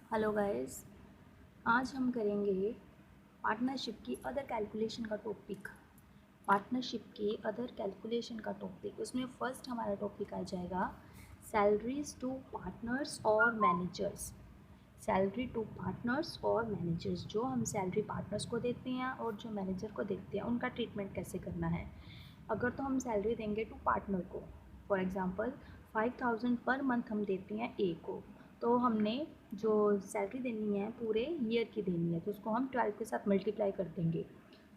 Hello guys. आज हम करेंगे पार्टनरशिप की अदर कैलकुलेशन का टॉपिक। पार्टनरशिप के अदर कैलकुलेशन का टॉपिक, उसमें फर्स्ट हमारा टॉपिक आ जाएगा सैलरीज टू पार्टनर्स और मैनेजर्स। सैलरी टू पार्टनर्स और मैनेजर्स, जो हम सैलरी पार्टनर्स को देते हैं और जो मैनेजर को देते हैं, उनका ट्रीटमेंट कैसे करना है। अगर तो हम सैलरी देंगे टू पार्टनर को, फॉर एग्ज़ाम्पल 5000 पर मंथ हम देते हैं ए को, तो हमने जो सैलरी देनी है पूरे ईयर की देनी है, तो उसको हम 12 के साथ मल्टीप्लाई कर देंगे।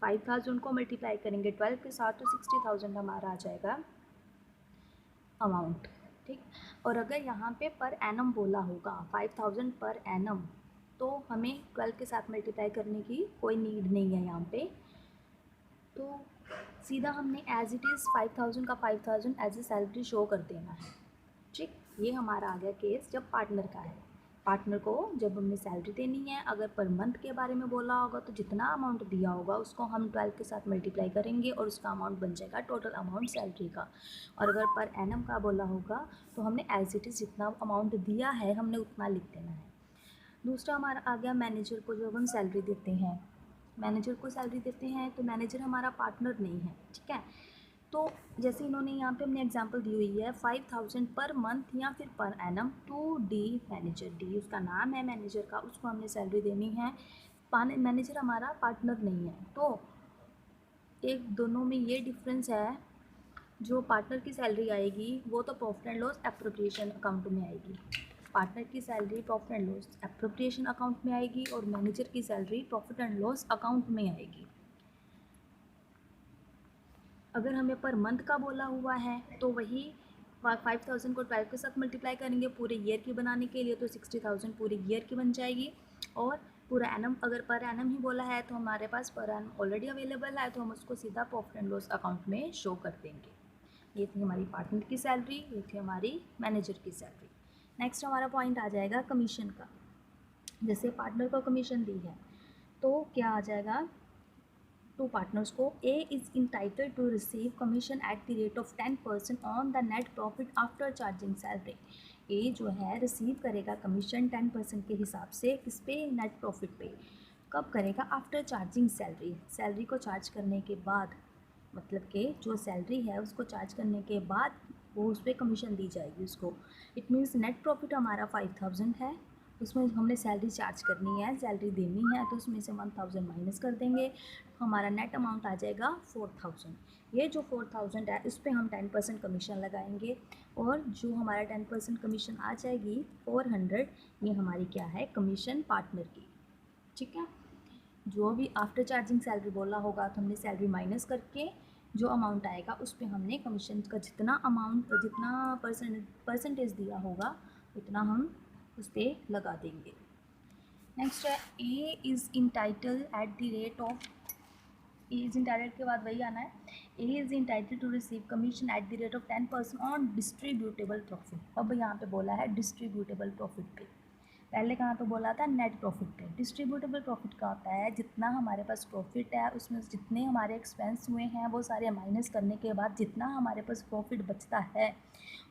5000 को मल्टीप्लाई करेंगे 12 के साथ तो 60,000 हमारा आ जाएगा अमाउंट। ठीक। और अगर यहाँ पे पर एनम बोला होगा 5000 पर एनम, तो हमें 12 के साथ मल्टीप्लाई करने की कोई नीड नहीं है यहाँ पे। तो सीधा हमने एज इट इज़ 5000 का 5000 एज ए सैलरी शो कर देना है। ठीक। ये हमारा आ गया केस जब पार्टनर का है। पार्टनर को जब हमने सैलरी देनी है, अगर पर मंथ के बारे में बोला होगा तो जितना अमाउंट दिया होगा उसको हम 12 के साथ मल्टीप्लाई करेंगे और उसका अमाउंट बन जाएगा टोटल अमाउंट सैलरी का। और अगर पर एनम का बोला होगा तो हमने एज इट इज़ जितना अमाउंट दिया है हमने उतना लिख देना है। दूसरा हमारा आ गया मैनेजर को, जब हम सैलरी देते हैं, मैनेजर को सैलरी देते हैं तो मैनेजर हमारा पार्टनर नहीं है। ठीक है। तो जैसे इन्होंने यहाँ पे हमने एग्जांपल दी हुई है 5000 पर मंथ या फिर per annum to the manager. D उसका नाम है मैनेजर का, उसको हमने सैलरी देनी है। मैनेजर हमारा पार्टनर नहीं है, तो एक दोनों में ये डिफरेंस है। जो पार्टनर की सैलरी आएगी वो तो profit and loss appropriation account में आएगी। पार्टनर की salary profit and loss appropriation account में आएगी और मैनेजर की salary profit and loss account में आएगी। अगर हमें पर मंथ का बोला हुआ है तो वही 5000 को 12 के साथ मल्टीप्लाई करेंगे पूरे ईयर की बनाने के लिए, तो 60,000 पूरे ईयर की बन जाएगी। और पूरा एनम, अगर पर एनम ही बोला है तो हमारे पास पर एनम ऑलरेडी अवेलेबल है, तो हम उसको सीधा प्रॉफिट एंड लॉस अकाउंट में शो कर देंगे। ये थी हमारी पार्टनर की सैलरी, ये थी हमारी मैनेजर की सैलरी। नेक्स्ट हमारा पॉइंट आ जाएगा कमीशन का। जैसे पार्टनर को कमीशन दी है तो क्या आ जाएगा, टू पार्टनर्स को A is entitled to receive commission at the rate of 10% on the net profit after charging salary. A जो है रिसीव करेगा कमीशन 10% के हिसाब से, किस पे, नेट प्रॉफिट पे। कब करेगा, आफ्टर चार्जिंग सैलरी, सैलरी को चार्ज करने के बाद, मतलब कि जो सैलरी है उसको चार्ज करने के बाद वो उस पर कमीशन दी जाएगी उसको। इट मीन्स नेट प्रॉफिट हमारा 5000 है, उसमें हमने सैलरी चार्ज करनी है, सैलरी देनी है, तो उसमें से 1000 माइनस कर देंगे, हमारा नेट अमाउंट आ जाएगा 4000। ये जो 4000 है उस पर हम 10% कमीशन लगाएंगे और जो हमारा 10% कमीशन आ जाएगी 400, ये हमारी क्या है, कमीशन पार्टनर की। ठीक है। जो भी आफ्टर चार्जिंग सैलरी बोला होगा तो हमने सैलरी माइनस करके जो अमाउंट आएगा उस पर हमने कमीशन का जितना अमाउंट, जितना परसेंटेज दिया होगा उतना हम उस पर लगा देंगे। नेक्स्ट है A is entitle at the rate of, A is entitle के बाद वही आना है, A is entitle to receive commission at the rate of 10% on distributable profit. अब यहाँ पे बोला है डिस्ट्रीब्यूटेबल प्रॉफिट पे, पहले कहाँ पे बोला था, नेट प्रॉफिट पे। डिस्ट्रीब्यूटेबल प्रॉफिट का होता है जितना हमारे पास प्रॉफिट है उसमें जितने हमारे एक्सपेंस हुए हैं वो सारे माइनस करने के बाद जितना हमारे पास प्रॉफिट बचता है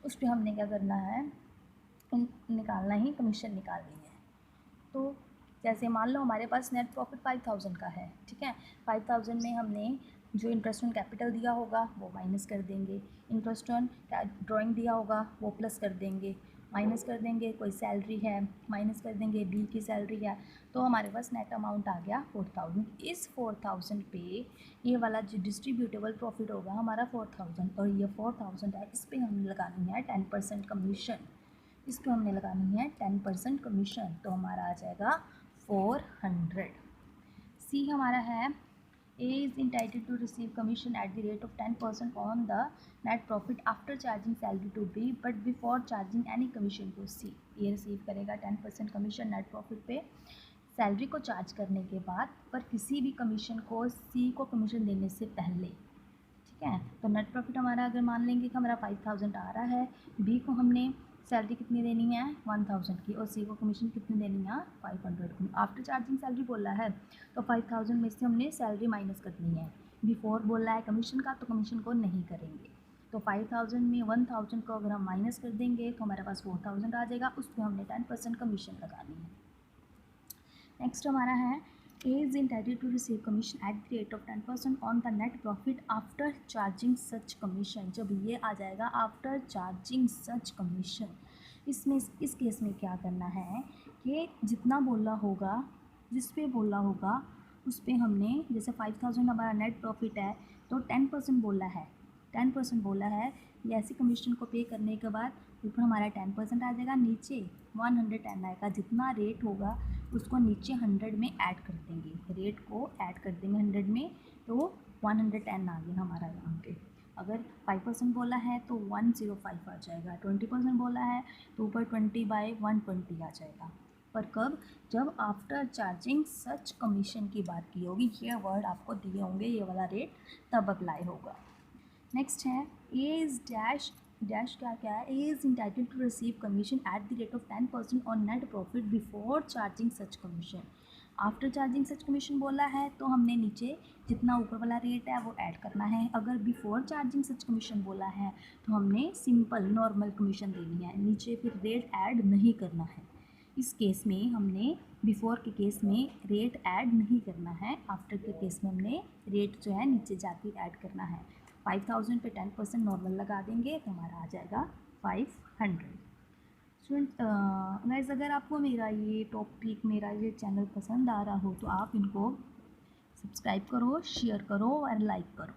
उस पर हमने क्या करना है, निकालना ही, कमीशन निकालनी है। तो जैसे मान लो हमारे पास नेट प्रॉफिट 5000 का है। ठीक है। 5000 में हमने जो इंटरेस्ट ऑन कैपिटल दिया होगा वो माइनस कर देंगे, इंटरेस्ट ऑन ड्राइंग दिया होगा वो प्लस कर देंगे, माइनस कर देंगे कोई सैलरी है, माइनस कर देंगे बी की सैलरी है, तो हमारे पास नेट अमाउंट आ गया 4000। इस 4000 पे ये वाला जो डिस्ट्रीब्यूटेबल प्रॉफिट होगा हमारा 4000, और ये 4000 है, इस पर हम लगानी है 10% कमीशन। इस पर हमने लगानी है 10% कमीशन, तो हमारा आ जाएगा 400। सी हमारा है A is entitle to receive commission at the rate of 10% on the net profit after charging salary to be but before charging any commission to C. ये रिसीव करेगा 10% कमीशन नेट प्रॉफिट पे salary को charge करने के बाद, पर किसी भी कमीशन को सी को कमीशन देने से पहले। ठीक है। तो नेट प्रॉफिट हमारा अगर मान लेंगे कि हमारा 5000 आ रहा है, बी को हमने सैलरी कितनी देनी है 1000 की, और सी को कमीशन कितनी देनी है 500 की। आफ्टर चार्जिंग सैलरी बोला है तो 5000 में से हमने सैलरी माइनस करनी है। बिफोर बोला है कमीशन का तो कमीशन को नहीं करेंगे। तो 5000 में 1000 को अगर हम माइनस कर देंगे तो हमारे पास 4000 आ जाएगा, उस पर हमने 10% कमीशन लगानी है। नेक्स्ट हमारा है A is entitled to receive commission at the rate of 10% on the net profit after charging such commission. जब ये आ जाएगा आफ्टर चार्जिंग सच कमीशन, इसमें इस केस में क्या करना है कि जितना बोला होगा, जिस पे बोला होगा उस पे हमने, जैसे 5000 हमारा नेट प्रॉफिट है तो 10% बोला है, 10% बोला है, ये ऐसी कमीशन को पे करने के बाद ऊपर हमारा 10% आ जाएगा, नीचे 110 आएगा। जितना रेट होगा उसको नीचे 100 में ऐड कर देंगे, रेट को ऐड कर देंगे 100 में, तो 110 आ गया हमारा यहाँ पे। अगर 5% बोला है तो 105 आ जाएगा, 20% बोला है तो ऊपर 20/120 आ जाएगा। पर कब? जब आफ्टर चार्जिंग सच कमीशन की बात की होगी, ये वर्ड आपको दिए होंगे, ये वाला रेट तब अप्लाई होगा। नेक्स्ट है ए इज़ डैश डैश क्या क्या है, A is entitled to receive commission at the rate of 10% on net profit before charging such commission. After charging such commission बोला है तो हमने नीचे जितना ऊपर वाला रेट है वो ऐड करना है। अगर बिफोर चार्जिंग सच कमीशन बोला है तो हमने सिंपल नॉर्मल कमीशन देनी है, नीचे फिर रेट ऐड नहीं करना है। इस केस में हमने बिफोर के केस में रेट ऐड नहीं करना है, आफ्टर के केस में हमने रेट जो है नीचे जाके ऐड करना है। 5000 पे 10% नॉर्मल लगा देंगे तो हमारा आ जाएगा 500। स्टूडेंट गाइस, अगर आपको मेरा ये टॉपिक, मेरा ये चैनल पसंद आ रहा हो तो आप इनको सब्सक्राइब करो, शेयर करो और लाइक करो।